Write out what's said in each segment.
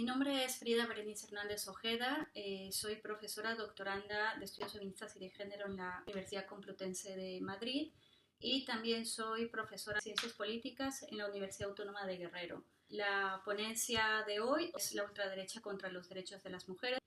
nombre es Frida Berenice Hernández Ojeda, soy profesora doctoranda de Estudios Feministas y de Género en la Universidad Complutense de Madrid y también soy profesora de Ciencias Políticas en la Universidad Autónoma de Guerrero. La ponencia de hoy es la ultraderecha contra los derechos de las mujeres.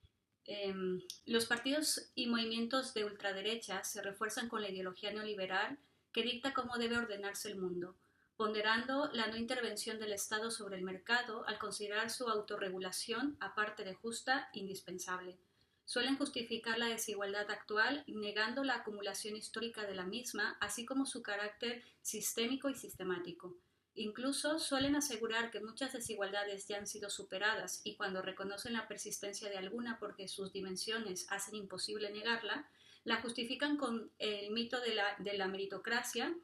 Los partidos y movimientos de ultraderecha se refuerzan con la ideología neoliberal que dicta cómo debe ordenarse el mundo, ponderando la no intervención del Estado sobre el mercado al considerar su autorregulación, aparte de justa, indispensable. Suelen justificar la desigualdad actual, negando la acumulación histórica de la misma, así como su carácter sistémico y sistemático. Incluso suelen asegurar que muchas desigualdades ya han sido superadas y cuando reconocen la persistencia de alguna porque sus dimensiones hacen imposible negarla, la justifican con el mito de la meritocracia,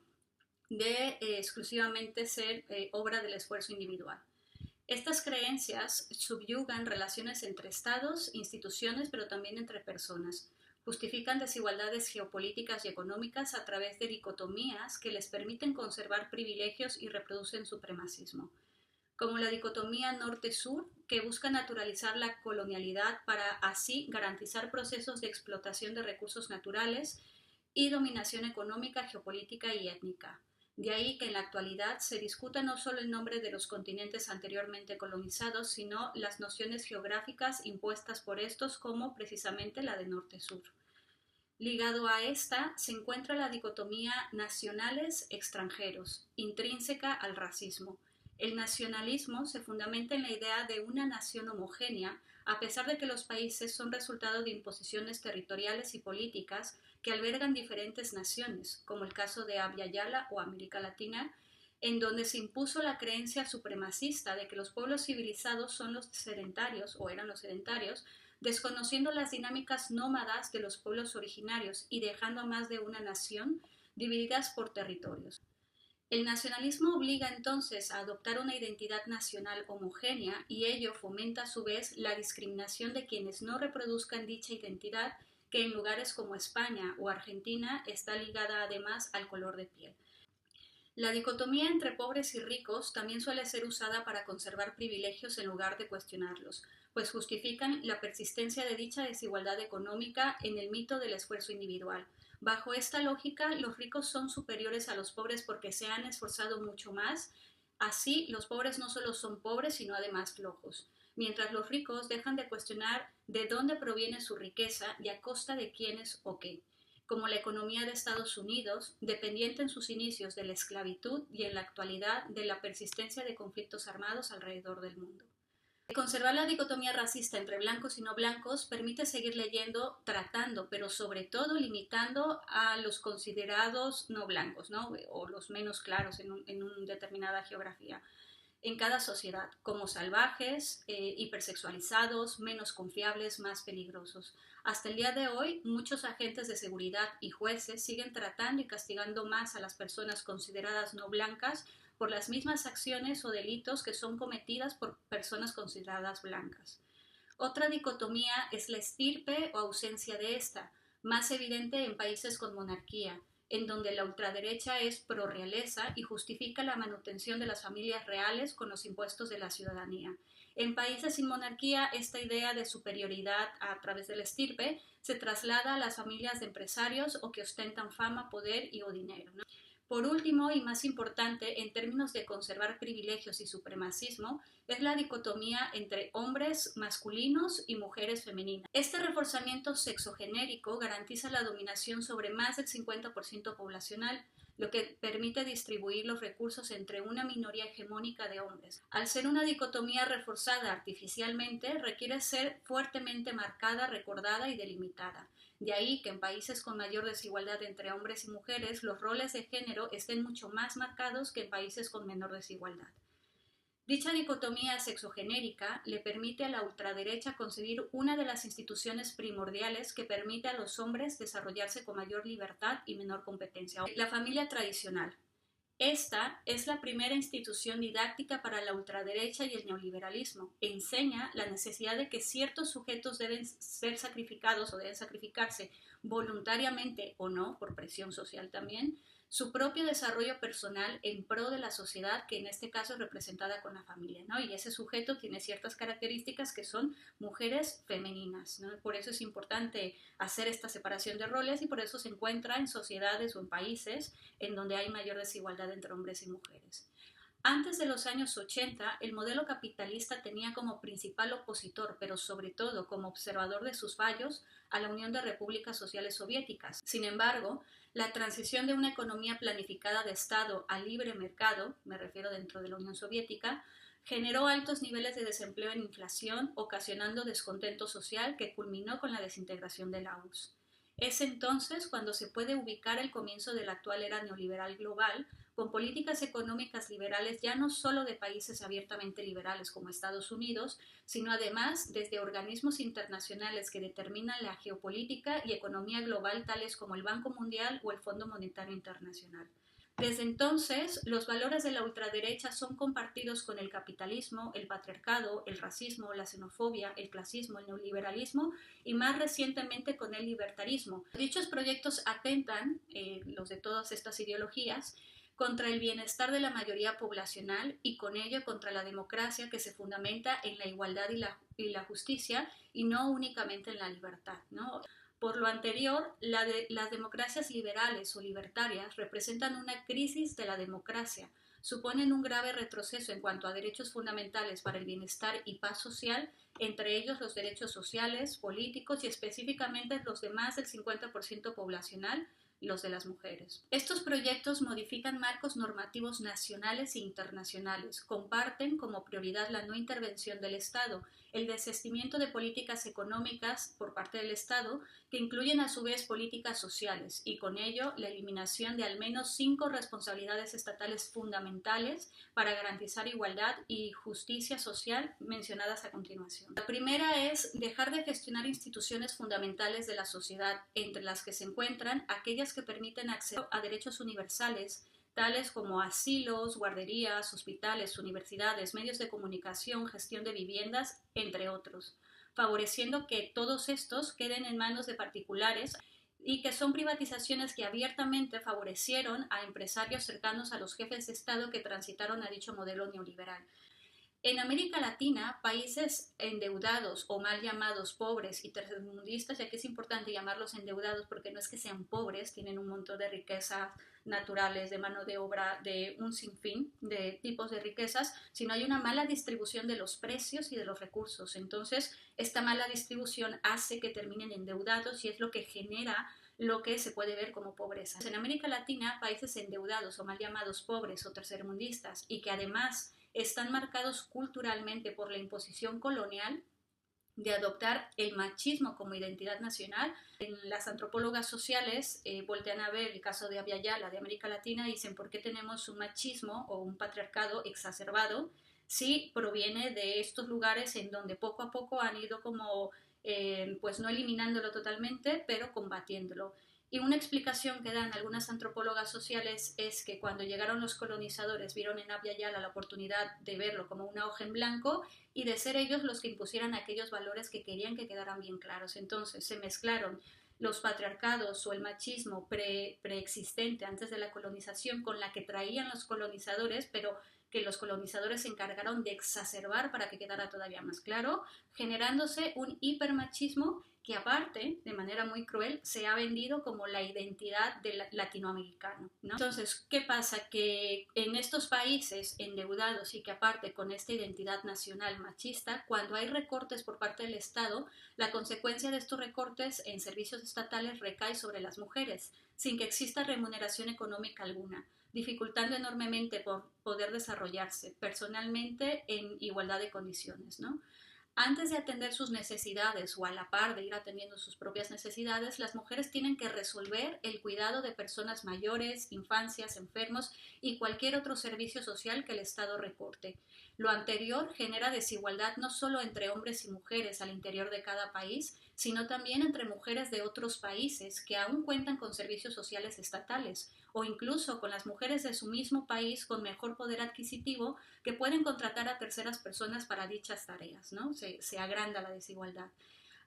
de exclusivamente ser obra del esfuerzo individual. Estas creencias subyugan relaciones entre estados, instituciones, pero también entre personas. Justifican desigualdades geopolíticas y económicas a través de dicotomías que les permiten conservar privilegios y reproducen supremacismo, como la dicotomía norte-sur, que busca naturalizar la colonialidad para así garantizar procesos de explotación de recursos naturales y dominación económica, geopolítica y étnica. De ahí que en la actualidad se discuta no solo el nombre de los continentes anteriormente colonizados, sino las nociones geográficas impuestas por estos, como precisamente la de norte-sur. Ligado a esta se encuentra la dicotomía nacionales-extranjeros, intrínseca al racismo. El nacionalismo se fundamenta en la idea de una nación homogénea, a pesar de que los países son resultado de imposiciones territoriales y políticas que albergan diferentes naciones, como el caso de Abya Yala o América Latina, en donde se impuso la creencia supremacista de que los pueblos civilizados son los sedentarios o eran los sedentarios, desconociendo las dinámicas nómadas de los pueblos originarios y dejando a más de una nación divididas por territorios. El nacionalismo obliga entonces a adoptar una identidad nacional homogénea y ello fomenta a su vez la discriminación de quienes no reproduzcan dicha identidad, que en lugares como España o Argentina está ligada además al color de piel. La dicotomía entre pobres y ricos también suele ser usada para conservar privilegios en lugar de cuestionarlos, pues justifican la persistencia de dicha desigualdad económica en el mito del esfuerzo individual. Bajo esta lógica, los ricos son superiores a los pobres porque se han esforzado mucho más. Así, los pobres no solo son pobres, sino además flojos, mientras los ricos dejan de cuestionar de dónde proviene su riqueza y a costa de quiénes o qué, como la economía de Estados Unidos, dependiente en sus inicios de la esclavitud y en la actualidad de la persistencia de conflictos armados alrededor del mundo. Conservar la dicotomía racista entre blancos y no blancos permite seguir leyendo, tratando, pero sobre todo limitando a los considerados no blancos, ¿no? O los menos claros en una determinada geografía en cada sociedad, como salvajes, hipersexualizados, menos confiables, más peligrosos. Hasta el día de hoy, muchos agentes de seguridad y jueces siguen tratando y castigando más a las personas consideradas no blancas por las mismas acciones o delitos que son cometidas por personas consideradas blancas. Otra dicotomía es la estirpe o ausencia de esta, más evidente en países con monarquía, en donde la ultraderecha es prorrealeza y justifica la manutención de las familias reales con los impuestos de la ciudadanía. En países sin monarquía, esta idea de superioridad a través de la estirpe se traslada a las familias de empresarios o que ostentan fama, poder o dinero, ¿no? Por último, y más importante, en términos de conservar privilegios y supremacismo, es la dicotomía entre hombres masculinos y mujeres femeninas. Este reforzamiento sexogenérico garantiza la dominación sobre más del 50% poblacional, lo que permite distribuir los recursos entre una minoría hegemónica de hombres. Al ser una dicotomía reforzada artificialmente, requiere ser fuertemente marcada, recordada y delimitada. De ahí que en países con mayor desigualdad entre hombres y mujeres, los roles de género estén mucho más marcados que en países con menor desigualdad. Dicha dicotomía sexogenérica le permite a la ultraderecha concebir una de las instituciones primordiales que permite a los hombres desarrollarse con mayor libertad y menor competencia: la familia tradicional. Esta es la primera institución didáctica para la ultraderecha y el neoliberalismo. Enseña la necesidad de que ciertos sujetos deben ser sacrificados o deben sacrificarse voluntariamente o no, por presión social también, su propio desarrollo personal en pro de la sociedad, que en este caso es representada con la familia, ¿no? Y ese sujeto tiene ciertas características que son mujeres femeninas, ¿no? Por eso es importante hacer esta separación de roles y por eso se encuentra en sociedades o en países en donde hay mayor desigualdad entre hombres y mujeres. Antes de los años 80, el modelo capitalista tenía como principal opositor, pero sobre todo como observador de sus fallos, a la Unión de Repúblicas Sociales Soviéticas. Sin embargo, la transición de una economía planificada de Estado a libre mercado, me refiero dentro de la Unión Soviética, generó altos niveles de desempleo e inflación, ocasionando descontento social que culminó con la desintegración de la URSS. Es entonces cuando se puede ubicar el comienzo de la actual era neoliberal global, con políticas económicas liberales ya no solo de países abiertamente liberales como Estados Unidos, sino además desde organismos internacionales que determinan la geopolítica y economía global tales como el Banco Mundial o el Fondo Monetario Internacional. Desde entonces, los valores de la ultraderecha son compartidos con el capitalismo, el patriarcado, el racismo, la xenofobia, el clasismo, el neoliberalismo y más recientemente con el libertarismo. Dichos proyectos atentan, los de todas estas ideologías, contra el bienestar de la mayoría poblacional y con ello contra la democracia que se fundamenta en la igualdad y la justicia y no únicamente en la libertad, ¿no? Por lo anterior, las democracias liberales o libertarias representan una crisis de la democracia, suponen un grave retroceso en cuanto a derechos fundamentales para el bienestar y paz social, entre ellos los derechos sociales, políticos y específicamente los de más del 50% poblacional, los de las mujeres. Estos proyectos modifican marcos normativos nacionales e internacionales, comparten como prioridad la no intervención del Estado, el desistimiento de políticas económicas por parte del Estado, que incluyen a su vez políticas sociales y con ello la eliminación de al menos 5 responsabilidades estatales fundamentales para garantizar igualdad y justicia social mencionadas a continuación. La primera es dejar de gestionar instituciones fundamentales de la sociedad, entre las que se encuentran aquellas que permiten acceso a derechos universales, tales como asilos, guarderías, hospitales, universidades, medios de comunicación, gestión de viviendas, entre otros, favoreciendo que todos estos queden en manos de particulares y que son privatizaciones que abiertamente favorecieron a empresarios cercanos a los jefes de Estado que transitaron a dicho modelo neoliberal. En América Latina, países endeudados o mal llamados pobres y tercermundistas, ya que es importante llamarlos endeudados porque no es que sean pobres, tienen un montón de riquezas naturales, de mano de obra, de un sinfín de tipos de riquezas, sino hay una mala distribución de los precios y de los recursos. Entonces, esta mala distribución hace que terminen endeudados y es lo que genera lo que se puede ver como pobreza. En América Latina, países endeudados o mal llamados pobres o tercermundistas y que además están marcados culturalmente por la imposición colonial de adoptar el machismo como identidad nacional. Las antropólogas sociales voltean a ver el caso de Abya Yala de América Latina y dicen por qué tenemos un machismo o un patriarcado exacerbado si proviene de estos lugares en donde poco a poco han ido como pues no eliminándolo totalmente, pero combatiéndolo. Y una explicación que dan algunas antropólogas sociales es que cuando llegaron los colonizadores vieron en Abya Yala la oportunidad de verlo como una hoja en blanco y de ser ellos los que impusieran aquellos valores que querían que quedaran bien claros. Entonces se mezclaron los patriarcados o el machismo preexistente antes de la colonización con la que traían los colonizadores, pero que los colonizadores se encargaron de exacerbar para que quedara todavía más claro, generándose un hipermachismo que aparte, de manera muy cruel, se ha vendido como la identidad del latinoamericano, ¿no? Entonces, ¿qué pasa? Que en estos países endeudados y que aparte con esta identidad nacional machista, cuando hay recortes por parte del Estado, la consecuencia de estos recortes en servicios estatales recae sobre las mujeres, sin que exista remuneración económica alguna, dificultando enormemente por poder desarrollarse personalmente en igualdad de condiciones, ¿no? Antes de atender sus necesidades o a la par de ir atendiendo sus propias necesidades, las mujeres tienen que resolver el cuidado de personas mayores, infancias, enfermos y cualquier otro servicio social que el Estado recorte. Lo anterior genera desigualdad no solo entre hombres y mujeres al interior de cada país, sino también entre mujeres de otros países que aún cuentan con servicios sociales estatales o incluso con las mujeres de su mismo país con mejor poder adquisitivo que pueden contratar a terceras personas para dichas tareas, ¿no? Se agranda la desigualdad.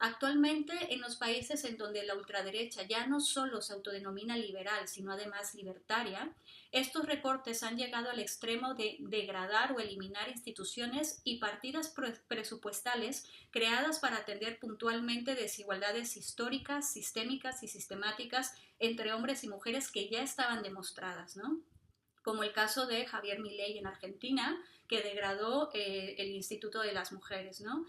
Actualmente, en los países en donde la ultraderecha ya no solo se autodenomina liberal, sino además libertaria, estos recortes han llegado al extremo de degradar o eliminar instituciones y partidas presupuestales creadas para atender puntualmente desigualdades históricas, sistémicas y sistemáticas entre hombres y mujeres que ya estaban demostradas, ¿no? Como el caso de Javier Milei en Argentina, que degradó el Instituto de las Mujeres, ¿no?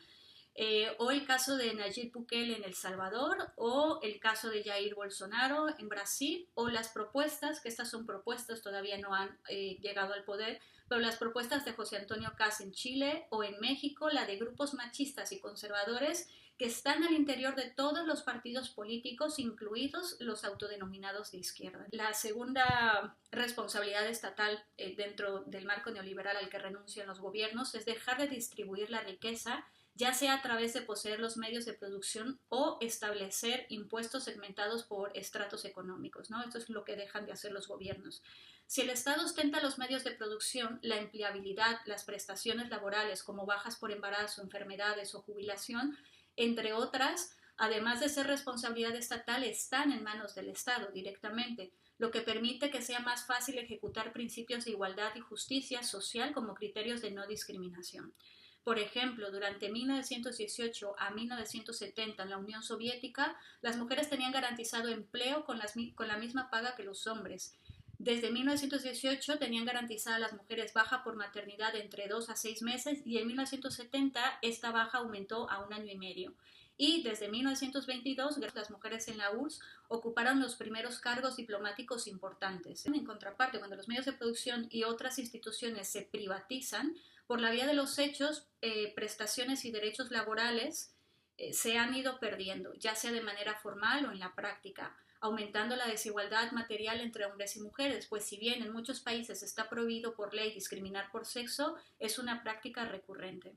O el caso de Nayib Bukele en El Salvador, o el caso de Jair Bolsonaro en Brasil, o las propuestas, que estas son propuestas, todavía no han llegado al poder, pero las propuestas de José Antonio Caz en Chile o en México, la de grupos machistas y conservadores que están al interior de todos los partidos políticos, incluidos los autodenominados de izquierda. La segunda responsabilidad estatal dentro del marco neoliberal al que renuncian los gobiernos es dejar de distribuir la riqueza, ya sea a través de poseer los medios de producción o establecer impuestos segmentados por estratos económicos, ¿no? Esto es lo que dejan de hacer los gobiernos. Si el Estado ostenta los medios de producción, la empleabilidad, las prestaciones laborales como bajas por embarazo, enfermedades o jubilación, entre otras, además de ser responsabilidad estatal, están en manos del Estado directamente, lo que permite que sea más fácil ejecutar principios de igualdad y justicia social como criterios de no discriminación. Por ejemplo, durante 1918 a 1970 en la Unión Soviética, las mujeres tenían garantizado empleo con la misma paga que los hombres. Desde 1918 tenían garantizada las mujeres baja por maternidad entre 2 a 6 meses y en 1970 esta baja aumentó a 1 año y medio. Y desde 1922 las mujeres en la URSS ocuparon los primeros cargos diplomáticos importantes. En contraparte, cuando los medios de producción y otras instituciones se privatizan, por la vía de los hechos, prestaciones y derechos laborales se han ido perdiendo, ya sea de manera formal o en la práctica, aumentando la desigualdad material entre hombres y mujeres, pues si bien en muchos países está prohibido por ley discriminar por sexo, es una práctica recurrente.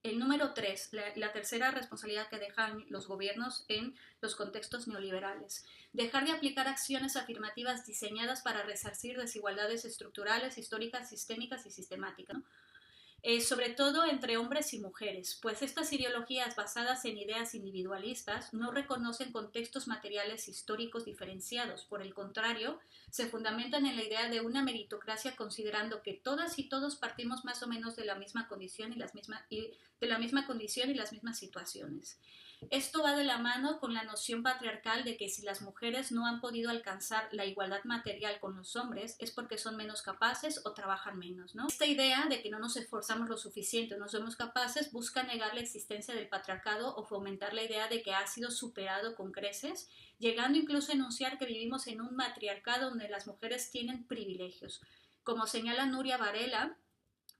El número 3, la tercera responsabilidad que dejan los gobiernos en los contextos neoliberales. Dejar de aplicar acciones afirmativas diseñadas para resarcir desigualdades estructurales, históricas, sistémicas y sistemáticas, ¿no? Sobre todo entre hombres y mujeres, pues estas ideologías basadas en ideas individualistas no reconocen contextos materiales históricos diferenciados. Por el contrario, se fundamentan en la idea de una meritocracia considerando que todas y todos partimos más o menos de la misma condición y las mismas situaciones. Esto va de la mano con la noción patriarcal de que si las mujeres no han podido alcanzar la igualdad material con los hombres es porque son menos capaces o trabajan menos, ¿no? Esta idea de que no nos esforzamos lo suficiente o no somos capaces busca negar la existencia del patriarcado o fomentar la idea de que ha sido superado con creces, llegando incluso a enunciar que vivimos en un matriarcado donde las mujeres tienen privilegios. Como señala Nuria Varela,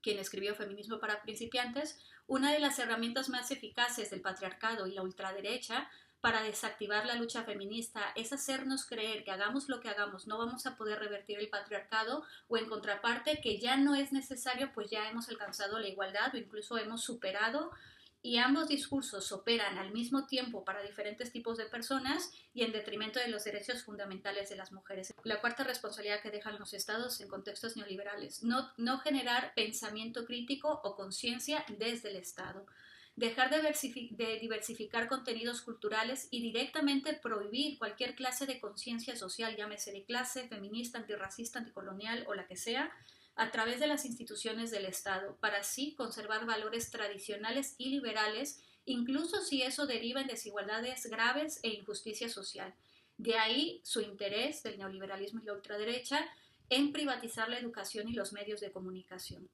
quien escribió Feminismo para principiantes, una de las herramientas más eficaces del patriarcado y la ultraderecha para desactivar la lucha feminista es hacernos creer que hagamos lo que hagamos no vamos a poder revertir el patriarcado, o en contraparte que ya no es necesario pues ya hemos alcanzado la igualdad o incluso hemos superado, y ambos discursos operan al mismo tiempo para diferentes tipos de personas y en detrimento de los derechos fundamentales de las mujeres. La cuarta responsabilidad que dejan los estados en contextos neoliberales, no generar pensamiento crítico o conciencia desde el Estado. Dejar de diversificar contenidos culturales y directamente prohibir cualquier clase de conciencia social, llámese de clase, feminista, antirracista, anticolonial o la que sea, a través de las instituciones del Estado, para así conservar valores tradicionales y liberales, incluso si eso deriva en desigualdades graves e injusticia social. De ahí su interés del neoliberalismo y la ultraderecha en privatizar la educación y los medios de comunicación.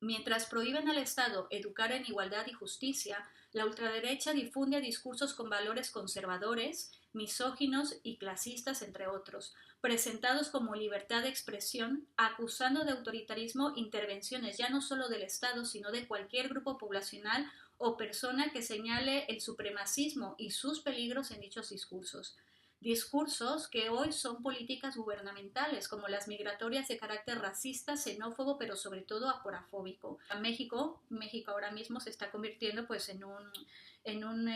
Mientras prohíben al Estado educar en igualdad y justicia, la ultraderecha difunde discursos con valores conservadores, misóginos y clasistas, entre otros, presentados como libertad de expresión, acusando de autoritarismo intervenciones ya no solo del Estado, sino de cualquier grupo poblacional o persona que señale el supremacismo y sus peligros en dichos discursos. Discursos que hoy son políticas gubernamentales, como las migratorias de carácter racista, xenófobo, pero sobre todo aporafóbico. México ahora mismo se está convirtiendo pues en un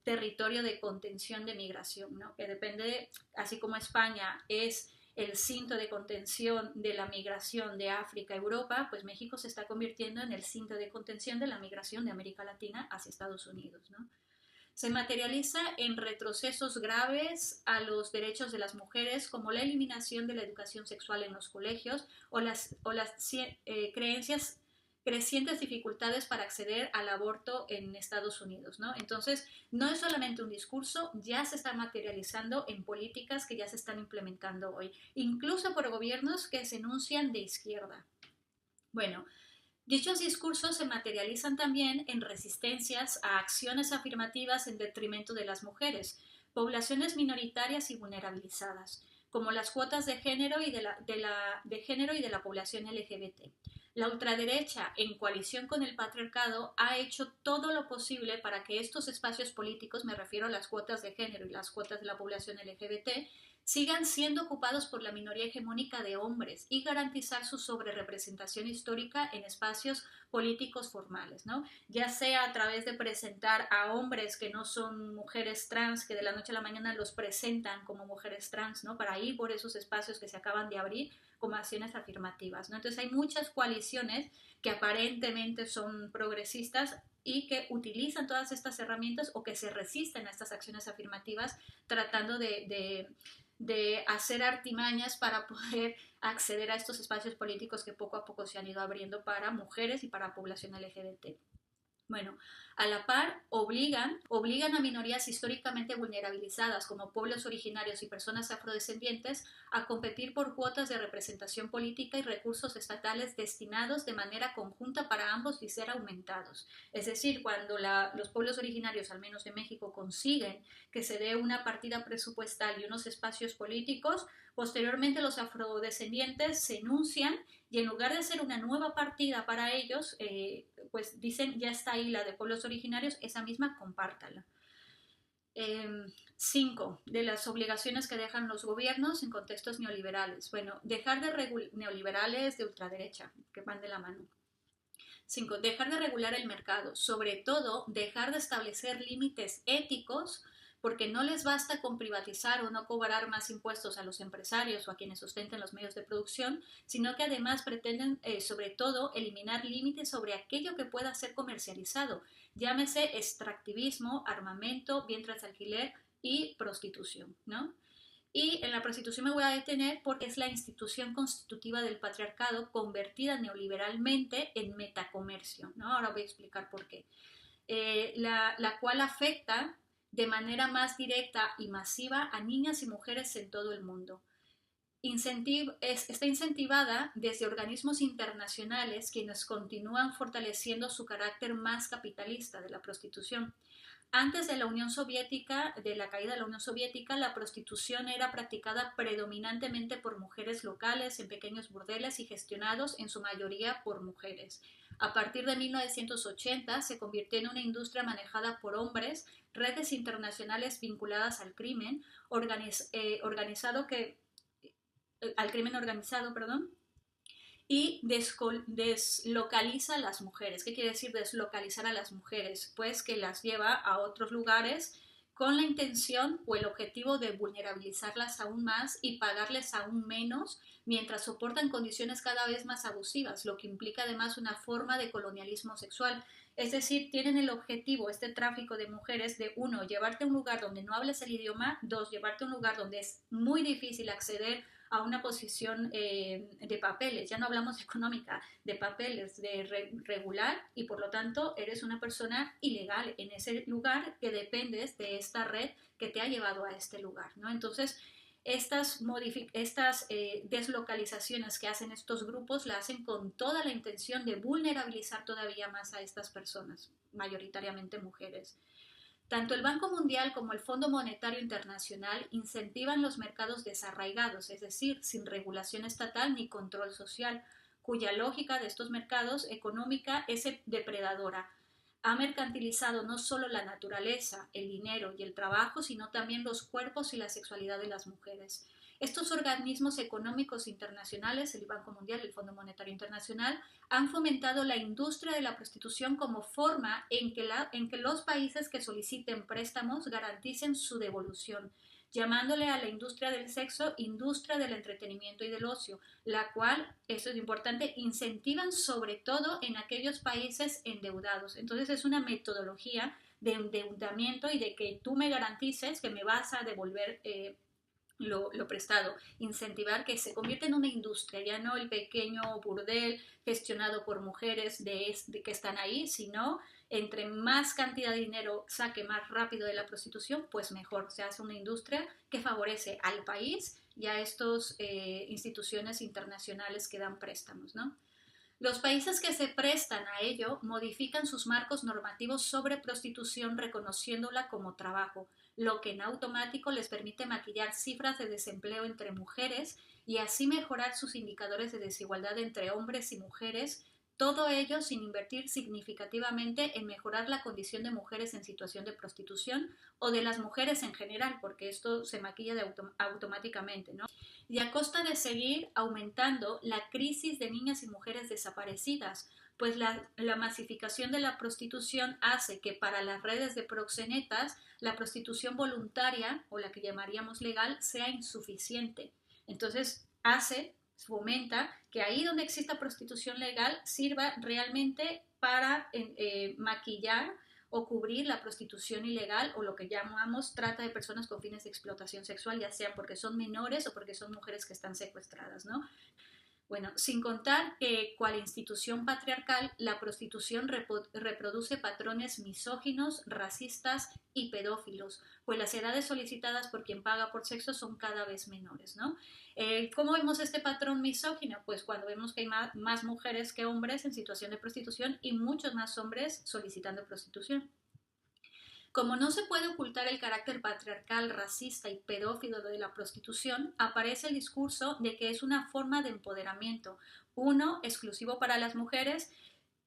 territorio de contención de migración, ¿no? Que depende, así como España es el cinto de contención de la migración de África a Europa, pues México se está convirtiendo en el cinto de contención de la migración de América Latina hacia Estados Unidos, ¿no? Se materializa en retrocesos graves a los derechos de las mujeres, como la eliminación de la educación sexual en los colegios o las crecientes dificultades para acceder al aborto en Estados Unidos, ¿no? Entonces, no es solamente un discurso, ya se está materializando en políticas que ya se están implementando hoy, incluso por gobiernos que se enuncian de izquierda. Bueno, dichos discursos se materializan también en resistencias a acciones afirmativas en detrimento de las mujeres, poblaciones minoritarias y vulnerabilizadas, como las cuotas de género y de la población LGBT. La ultraderecha, en coalición con el patriarcado, ha hecho todo lo posible para que estos espacios políticos, me refiero a las cuotas de género y las cuotas de la población LGBT, sigan siendo ocupados por la minoría hegemónica de hombres y garantizar su sobrerepresentación histórica en espacios políticos formales, ¿no? Ya sea a través de presentar a hombres que no son mujeres trans, que de la noche a la mañana los presentan como mujeres trans, ¿no? Para ir por esos espacios que se acaban de abrir como acciones afirmativas, ¿no? Entonces hay muchas coaliciones que aparentemente son progresistas y que utilizan todas estas herramientas o que se resisten a estas acciones afirmativas tratando de hacer artimañas para poder acceder a estos espacios políticos que poco a poco se han ido abriendo para mujeres y para población LGBT. Bueno, a la par obligan a minorías históricamente vulnerabilizadas como pueblos originarios y personas afrodescendientes a competir por cuotas de representación política y recursos estatales destinados de manera conjunta para ambos y ser aumentados. Es decir, cuando los pueblos originarios, al menos de México, consiguen que se dé una partida presupuestal y unos espacios políticos, posteriormente los afrodescendientes se enuncian y en lugar de hacer una nueva partida para ellos, pues dicen, ya está ahí la de pueblos originarios, esa misma compártala. 5. De las obligaciones que dejan los gobiernos en contextos neoliberales. Bueno, dejar de neoliberales de ultraderecha, que van de la mano. 5. Dejar de regular el mercado, sobre todo dejar de establecer límites éticos, porque no les basta con privatizar o no cobrar más impuestos a los empresarios o a quienes sustenten los medios de producción, sino que además pretenden, sobre todo, eliminar límites sobre aquello que pueda ser comercializado, llámese extractivismo, armamento, vientres de alquiler y prostitución, ¿no? Y en la prostitución me voy a detener porque es la institución constitutiva del patriarcado convertida neoliberalmente en metacomercio, ¿no? Ahora voy a explicar por qué. La cual afecta de manera más directa y masiva a niñas y mujeres en todo el mundo. Está incentivada desde organismos internacionales quienes continúan fortaleciendo su carácter más capitalista de la prostitución. Antes de la Unión Soviética, de la caída de la Unión Soviética, la prostitución era practicada predominantemente por mujeres locales en pequeños burdeles y gestionados en su mayoría por mujeres. A partir de 1980 se convirtió en una industria manejada por hombres, redes internacionales vinculadas al crimen organizado, y deslocaliza a las mujeres. ¿Qué quiere decir deslocalizar a las mujeres? Pues que las lleva a otros lugares con la intención o el objetivo de vulnerabilizarlas aún más y pagarles aún menos mientras soportan condiciones cada vez más abusivas, lo que implica además una forma de colonialismo sexual. Es decir, tienen el objetivo, este tráfico de mujeres, de 1, llevarte a un lugar donde no hables el idioma, 2, llevarte a un lugar donde es muy difícil acceder a una posición de papeles, ya no hablamos de económica, de papeles, de regular, y por lo tanto eres una persona ilegal en ese lugar que dependes de esta red que te ha llevado a este lugar, ¿no? Entonces, estas deslocalizaciones que hacen estos grupos la hacen con toda la intención de vulnerabilizar todavía más a estas personas, mayoritariamente mujeres. Tanto el Banco Mundial como el Fondo Monetario Internacional incentivan los mercados desarraigados, es decir, sin regulación estatal ni control social, cuya lógica de estos mercados económica es depredadora. Ha mercantilizado no solo la naturaleza, el dinero y el trabajo, sino también los cuerpos y la sexualidad de las mujeres. Estos organismos económicos internacionales, el Banco Mundial y el Fondo Monetario Internacional, han fomentado la industria de la prostitución como forma en que los países que soliciten préstamos garanticen su devolución, llamándole a la industria del sexo industria del entretenimiento y del ocio, la cual, eso es importante, incentivan sobre todo en aquellos países endeudados. Entonces es una metodología de endeudamiento y de que tú me garantices que me vas a devolver lo prestado, incentivar que se convierta en una industria, ya no el pequeño burdel gestionado por mujeres de que están ahí, sino entre más cantidad de dinero saque más rápido de la prostitución, pues mejor. Se hace una industria que favorece al país y a estas instituciones internacionales que dan préstamos, ¿no? Los países que se prestan a ello modifican sus marcos normativos sobre prostitución reconociéndola como trabajo, lo que en automático les permite maquillar cifras de desempleo entre mujeres y así mejorar sus indicadores de desigualdad entre hombres y mujeres, todo ello sin invertir significativamente en mejorar la condición de mujeres en situación de prostitución o de las mujeres en general, porque esto se maquilla automáticamente, ¿no? Y a costa de seguir aumentando la crisis de niñas y mujeres desaparecidas, pues la masificación de la prostitución hace que para las redes de proxenetas la prostitución voluntaria, o la que llamaríamos legal, sea insuficiente. Entonces fomenta que ahí donde exista prostitución legal sirva realmente para maquillar o cubrir la prostitución ilegal o lo que llamamos trata de personas con fines de explotación sexual, ya sea porque son menores o porque son mujeres que están secuestradas, ¿no? Bueno, sin contar que, cual institución patriarcal, la prostitución reproduce patrones misóginos, racistas y pedófilos, pues las edades solicitadas por quien paga por sexo son cada vez menores, ¿no? ¿Cómo vemos este patrón misógino? Pues cuando vemos que hay más mujeres que hombres en situación de prostitución y muchos más hombres solicitando prostitución. Como no se puede ocultar el carácter patriarcal, racista y pedófilo de la prostitución, aparece el discurso de que es una forma de empoderamiento, uno exclusivo para las mujeres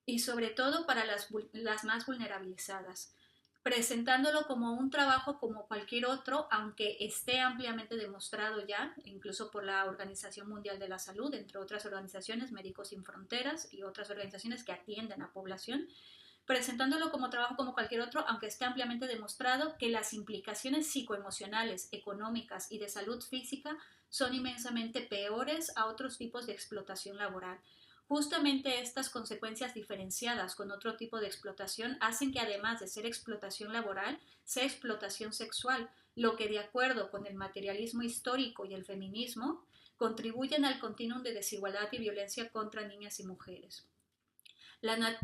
y sobre todo para las más vulnerabilizadas, presentándolo como un trabajo como cualquier otro, aunque esté ampliamente demostrado ya, incluso por la Organización Mundial de la Salud, entre otras organizaciones, Médicos Sin Fronteras y otras organizaciones que atienden a población, presentándolo como trabajo como cualquier otro, aunque esté ampliamente demostrado que las implicaciones psicoemocionales, económicas y de salud física son inmensamente peores a otros tipos de explotación laboral. Justamente estas consecuencias diferenciadas con otro tipo de explotación hacen que además de ser explotación laboral, sea explotación sexual, lo que de acuerdo con el materialismo histórico y el feminismo, contribuyen al continuum de desigualdad y violencia contra niñas y mujeres.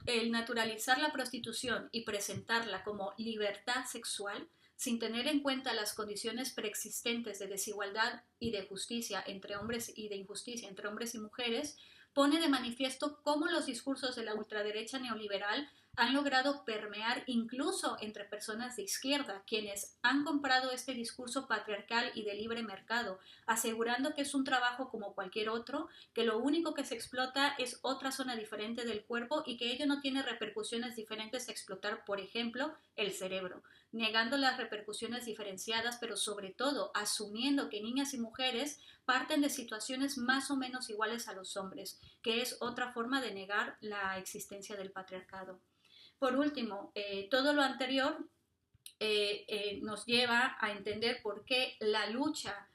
El naturalizar la prostitución y presentarla como libertad sexual, sin tener en cuenta las condiciones preexistentes de desigualdad y de justicia entre hombres y de injusticia entre hombres y mujeres, pone de manifiesto cómo los discursos de la ultraderecha neoliberal han logrado permear incluso entre personas de izquierda, quienes han comprado este discurso patriarcal y de libre mercado, asegurando que es un trabajo como cualquier otro, que lo único que se explota es otra zona diferente del cuerpo y que ello no tiene repercusiones diferentes a explotar, por ejemplo, el cerebro, negando las repercusiones diferenciadas, pero sobre todo asumiendo que niñas y mujeres parten de situaciones más o menos iguales a los hombres, que es otra forma de negar la existencia del patriarcado. Por último, todo lo anterior nos lleva a entender por qué la lucha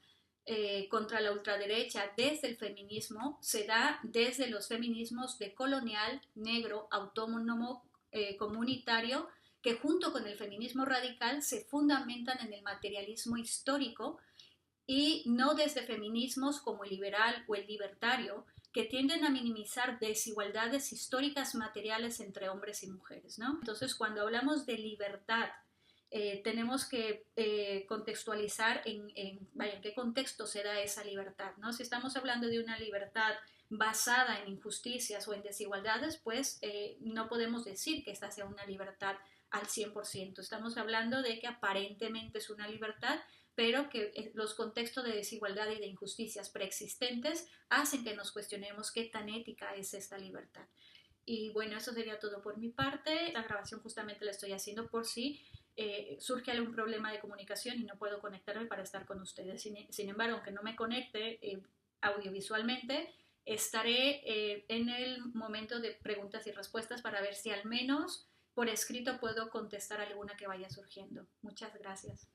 contra la ultraderecha desde el feminismo se da desde los feminismos de colonial, negro, autónomo, comunitario, que junto con el feminismo radical se fundamentan en el materialismo histórico y no desde feminismos como el liberal o el libertario, que tienden a minimizar desigualdades históricas materiales entre hombres y mujeres, ¿no? Entonces, cuando hablamos de libertad, tenemos que contextualizar en qué contexto se da esa libertad, ¿no? Si estamos hablando de una libertad basada en injusticias o en desigualdades, pues no podemos decir que esta sea una libertad al 100%. Estamos hablando de que aparentemente es una libertad, pero que los contextos de desigualdad y de injusticias preexistentes hacen que nos cuestionemos qué tan ética es esta libertad. Y bueno, eso sería todo por mi parte. La grabación justamente la estoy haciendo por si surge algún problema de comunicación y no puedo conectarme para estar con ustedes. Sin embargo, aunque no me conecte audiovisualmente, estaré en el momento de preguntas y respuestas para ver si al menos por escrito puedo contestar alguna que vaya surgiendo. Muchas gracias.